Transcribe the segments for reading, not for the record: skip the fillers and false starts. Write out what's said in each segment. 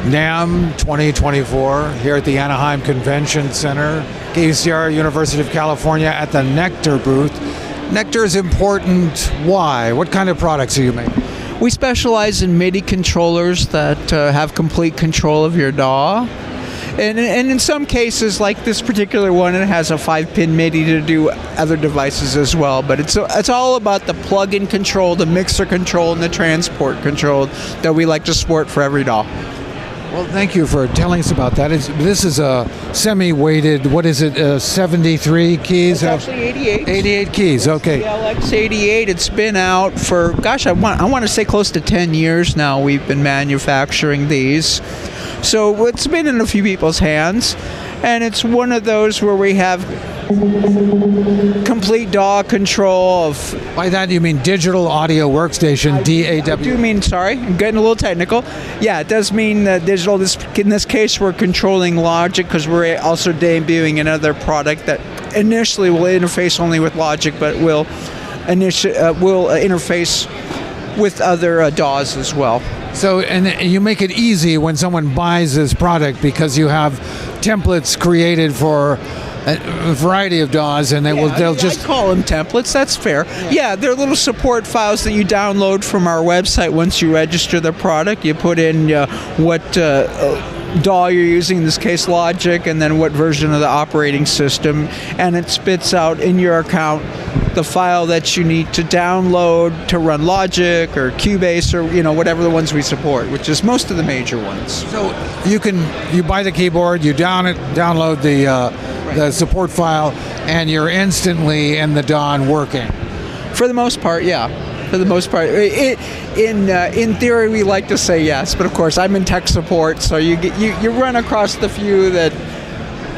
NAMM 2024 here at the Anaheim Convention Center, KUCR, University of California, at the Nektar booth. Nektar is important. Why? What kind of products are you making? We specialize in MIDI controllers that have complete control of your DAW. And in some cases, like this particular one, it has a 5-pin MIDI to do other devices as well. But it's all about the plug-in control, the mixer control, and the transport control that we like to support for every DAW. Well, thank you for telling us about that. This is a semi-weighted, what is it, 73 keys? It's actually 88. 88 keys, okay. The LX88, it's been out for, gosh, I want to say close to 10 years now we've been manufacturing these. So it's been in a few people's hands, and it's one of those where we have complete DAW control of... By that you mean digital audio workstation, DAW. I do mean, sorry, I'm getting a little technical. Yeah, it does mean digital. In this case, we're controlling Logic because we're also debuting another product that initially will interface only with Logic, but will interface with other DAWs as well. So, and you make it easy when someone buys this product because you have templates created for a variety of DAWs, and they'll just... I call them templates, that's fair. Yeah, they're little support files that you download from our website once you register the product. You put in what DAW you're using, in this case Logic, and then what version of the operating system, and it spits out in your account the file that you need to download to run Logic or Cubase or whatever the ones we support, which is most of the major ones. So you buy the keyboard, you download the support file, and you're instantly in the DAW and working. For the most part, yeah. For the most part, in theory, we like to say yes, but of course, I'm in tech support, so you run across the few that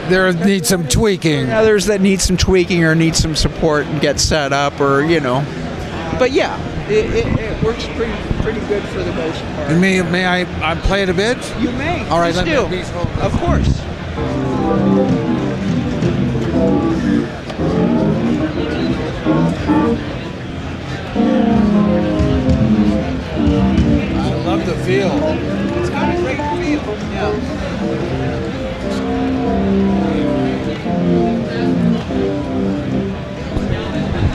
there needs some tweaking. Others that need some tweaking or need some support and get set up, or But yeah, it works pretty good for the most part. May I play it a bit? You may. All right, let me do. Of course. I love the feel. It's got a great feel. Yeah.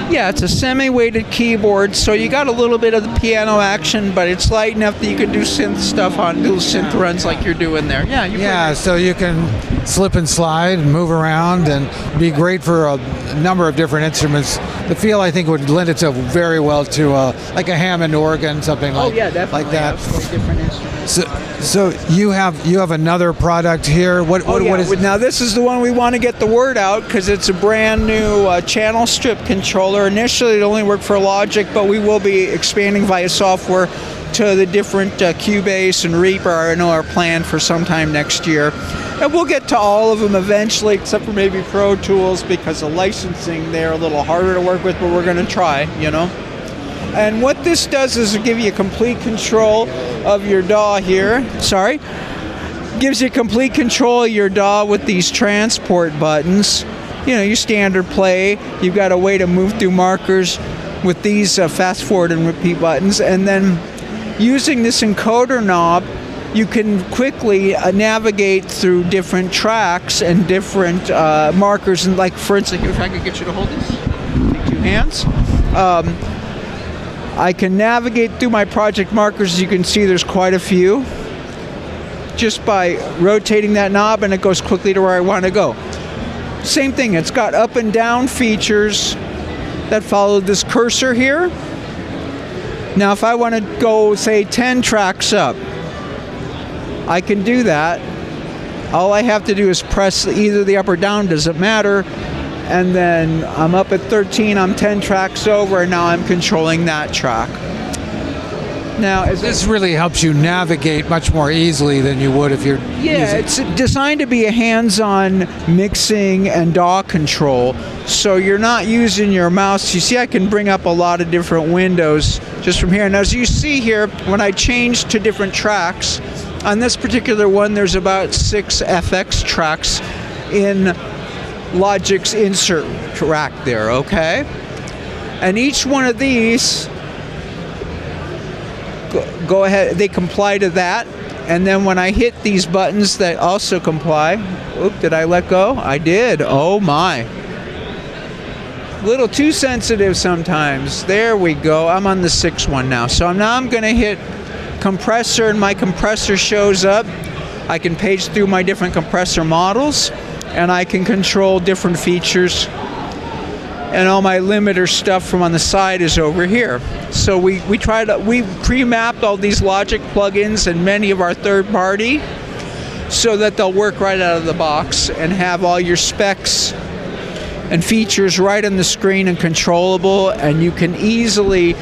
Yeah, it's a semi-weighted keyboard, so you got a little bit of the piano action, but it's light enough that you can do synth stuff on, little synth runs like you're doing there. Yeah, so you can slip and slide and move around and be great for a number of different instruments. The feel, I think, would lend itself very well to like a Hammond organ, something like that. Oh yeah, definitely. Like that. Different instruments. So you have another product here. What is it? Now this is the one we want to get the word out because it's a brand new channel strip controller. Initially it only worked for Logic, but we will be expanding via software to the different Cubase and Reaper. I know our plan for sometime next year. And we'll get to all of them eventually, except for maybe Pro Tools, because of licensing they're a little harder to work with, but we're going to try, And what this does is give you complete control of your DAW here. Sorry. Gives you complete control of your DAW with these transport buttons. Your standard play. You've got a way to move through markers with these fast forward and repeat buttons. And then using this encoder knob, you can quickly navigate through different tracks and different markers. And like, for instance, if I could get you to hold this, take 2 hands. I can navigate through my project markers. As you can see, there's quite a few. Just by rotating that knob, and it goes quickly to where I want to go. Same thing, it's got up and down features that follow this cursor here. Now, if I want to go, say, 10 tracks up, I can do that. All I have to do is press either the up or down, doesn't matter. And then I'm up at 13, I'm 10 tracks over, and now I'm controlling that track. Now, this really helps you navigate much more easily than you would if you're it's designed to be a hands-on mixing and DAW control, so you're not using your mouse. You see, I can bring up a lot of different windows just from here. And as you see here, when I change to different tracks, on this particular one, there's about 6 FX tracks in Logic's insert track there, okay? And each one of these, go ahead, they comply to that. And then when I hit these buttons that also comply, oop, did I let go? I did. Oh my. A little too sensitive sometimes. There we go. I'm on the 6th one now. So now I'm going to hit compressor, and my compressor shows up. I can page through my different compressor models, and I can control different features. And all my limiter stuff from on the side is over here. So we pre-mapped all these Logic plugins and many of our third-party so that they'll work right out of the box and have all your specs and features right on the screen and controllable, and you can easily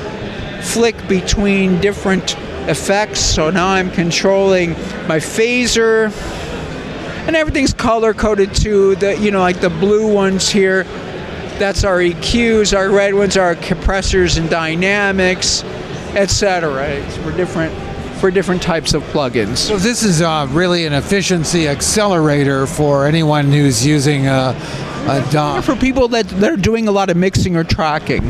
flick between different effects. So now I'm controlling my phaser, and everything's color-coded too. Like the blue ones here, that's our EQs, our red ones are our compressors and dynamics, etc. For different types of plugins. So this is really an efficiency accelerator for anyone who's using a DAW. For people that are doing a lot of mixing or tracking.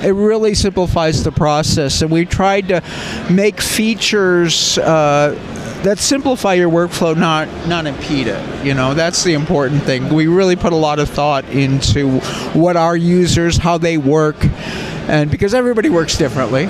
It really simplifies the process, and we tried to make features that simplify your workflow, not impede it. That's the important thing. We really put a lot of thought into what our users, how they work, and because everybody works differently.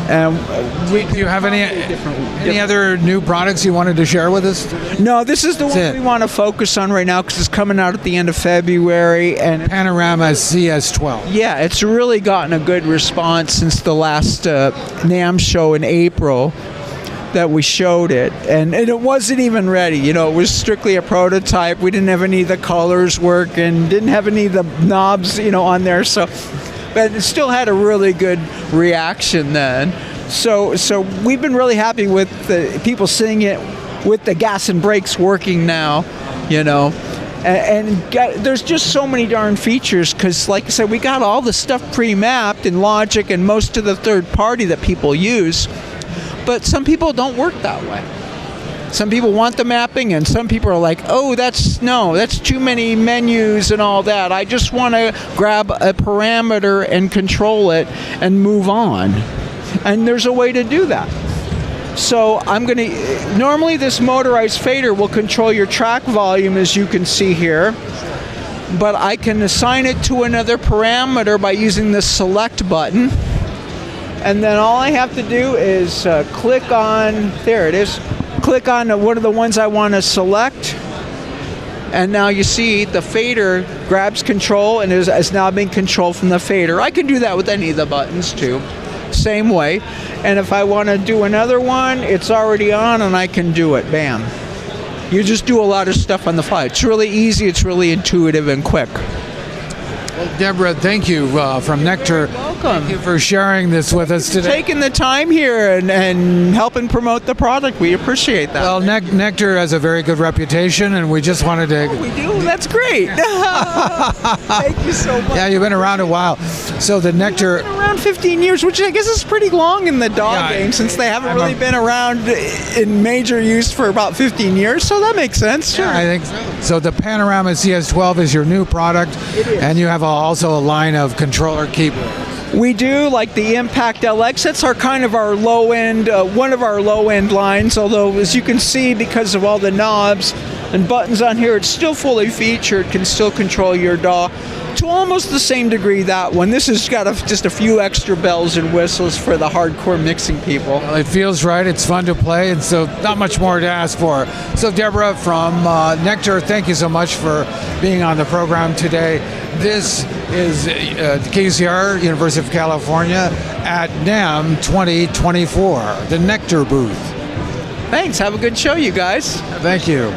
Do you have any other new products you wanted to share with us? No, this is the one we want to focus on right now because it's coming out at the end of February. And Panorama CS12. Yeah, it's really gotten a good response since the last NAMM show in April that we showed it, and it wasn't even ready. It was strictly a prototype. We didn't have any of the colors work and didn't have any of the knobs, on there. So, but it still had a really good reaction then. So we've been really happy with the people seeing it with the gas and brakes working now, And there's just so many darn features because, like I said, we got all the stuff pre-mapped in Logic and most of the third party that people use. But some people don't work that way. Some people want the mapping, and some people are like, oh, that's too many menus and all that. I just want to grab a parameter and control it and move on. And there's a way to do that. So normally this motorized fader will control your track volume, as you can see here. But I can assign it to another parameter by using the select button. And then all I have to do is click on, there it is, click on one of the ones I want to select. And now you see the fader grabs control and is now being controlled from the fader. I can do that with any of the buttons too, same way. And if I want to do another one, it's already on and I can do it, bam. You just do a lot of stuff on the fly. It's really easy, it's really intuitive and quick. Well, Debra, thank you from Nektar. You're welcome. Thank you for sharing this with us today. Taking the time here and helping promote the product. We appreciate that. Well, Nektar has a very good reputation, and we just wanted to... Oh, we do? That's great. Thank you so much. Yeah, you've been around a while. So the Nektar... I've been around 15 years, which I guess is pretty long in the DAW game, since they haven't really been around in major use for about 15 years, so that makes sense. Sure. Yeah, I think so. So the Panorama CS12 is your new product, it is. And you have also a line of controller keyboards. We do, like the Impact LX. That's our kind of our low end, one of our low end lines. Although, as you can see, because of all the knobs and buttons on here, it's still fully featured. Can still control your DAW to almost the same degree that one. This has got just a few extra bells and whistles for the hardcore mixing people. Well, it feels right. It's fun to play, and so not much more to ask for. So, Debra from Nektar, thank you so much for being on the program today. This is KUCR, University of California, at NAMM 2024, the Nektar booth. Thanks. Have a good show, you guys. Thank you.